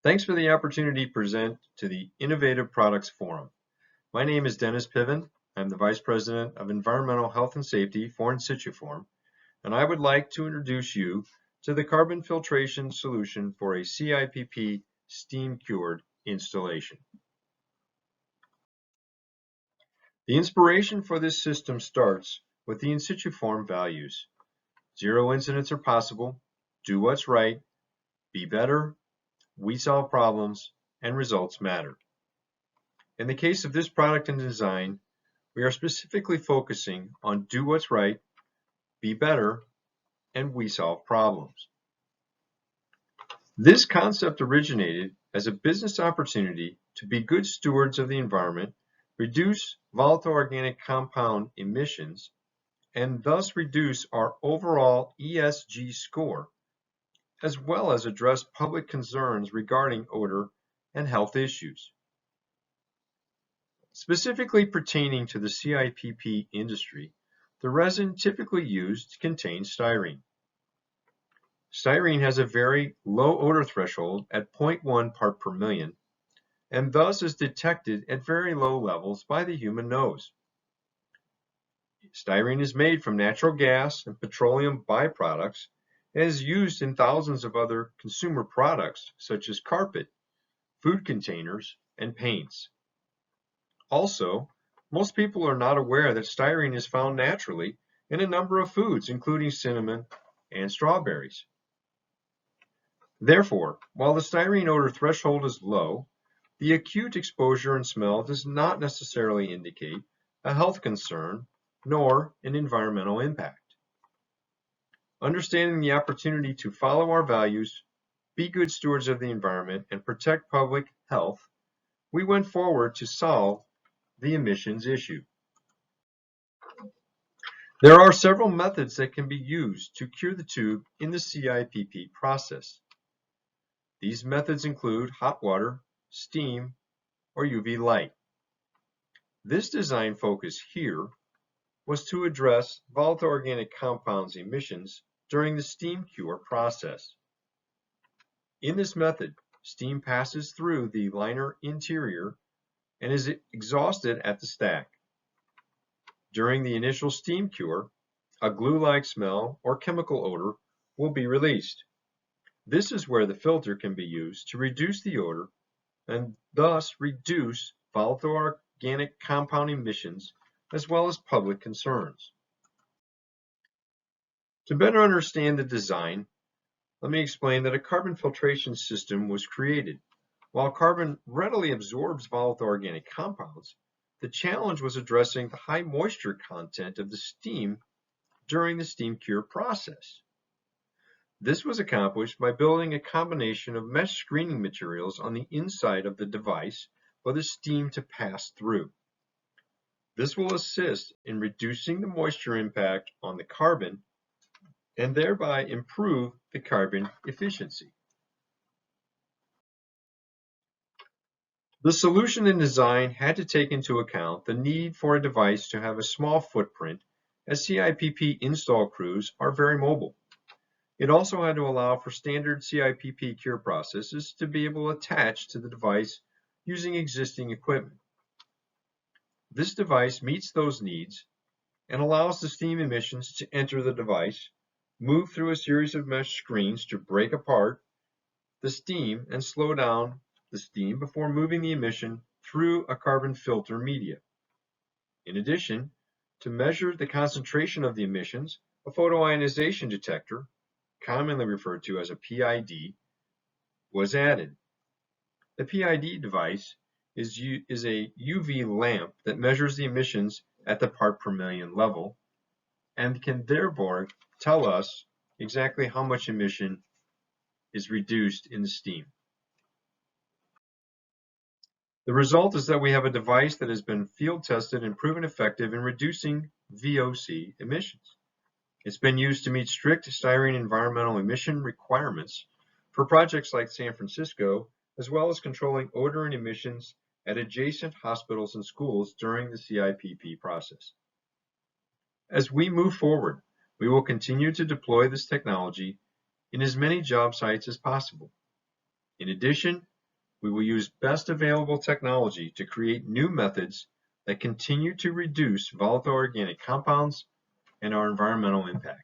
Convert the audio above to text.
Thanks for the opportunity to present to the Innovative Products Forum. My name is Dennis Pivin. I'm the Vice President of Environmental Health and Safety for Insituform, and I would like to introduce you to the carbon filtration solution for a CIPP steam-cured installation. The inspiration for this system starts with the Insituform values. 0 incidents are possible, do what's right, be better, we solve problems, and results matter. In the case of this product and design, we are specifically focusing on do what's right, be better, and we solve problems. This concept originated as a business opportunity to be good stewards of the environment, reduce volatile organic compound emissions, and thus reduce our overall ESG score, as well as address public concerns regarding odor and health issues. Specifically pertaining to the CIPP industry, the resin typically used contains styrene. Styrene has a very low odor threshold at 0.1 part per million, and thus is detected at very low levels by the human nose. Styrene is made from natural gas and petroleum byproducts and is used in thousands of other consumer products such as carpet, food containers, and paints. Also, most people are not aware that styrene is found naturally in a number of foods, including cinnamon and strawberries. Therefore, while the styrene odor threshold is low, the acute exposure and smell does not necessarily indicate a health concern nor an environmental impact. Understanding the opportunity to follow our values, be good stewards of the environment, and protect public health, we went forward to solve the emissions issue. There are several methods that can be used to cure the tube in the CIPP process. These methods include hot water, steam, or UV light. This design focus here was to address volatile organic compounds emissions during the steam cure process. In this method, steam passes through the liner interior and is exhausted at the stack. During the initial steam cure, a glue-like smell or chemical odor will be released. This is where the filter can be used to reduce the odor and thus reduce volatile organic compound emissions as well as public concerns. To better understand the design, let me explain that a carbon filtration system was created. While carbon readily absorbs volatile organic compounds, the challenge was addressing the high moisture content of the steam during the steam cure process. This was accomplished by building a combination of mesh screening materials on the inside of the device for the steam to pass through. This will assist in reducing the moisture impact on the carbon and thereby improve the carbon efficiency. The solution and design had to take into account the need for a device to have a small footprint, as CIPP install crews are very mobile. It also had to allow for standard CIPP cure processes to be able to attach to the device using existing equipment. This device meets those needs and allows the steam emissions to enter the device, move through a series of mesh screens to break apart the steam and slow down the steam before moving the emission through a carbon filter media. In addition, to measure the concentration of the emissions, a photoionization detector, commonly referred to as a PID, was added. The PID device is a UV lamp that measures the emissions at the part per million level and can therefore tell us exactly how much emission is reduced in the steam. The result is that we have a device that has been field tested and proven effective in reducing VOC emissions. It's been used to meet strict styrene environmental emission requirements for projects like San Francisco, as well as controlling odor and emissions at adjacent hospitals and schools during the CIPP process. As we move forward, we will continue to deploy this technology in as many job sites as possible. In addition, we will use best available technology to create new methods that continue to reduce volatile organic compounds and our environmental impact.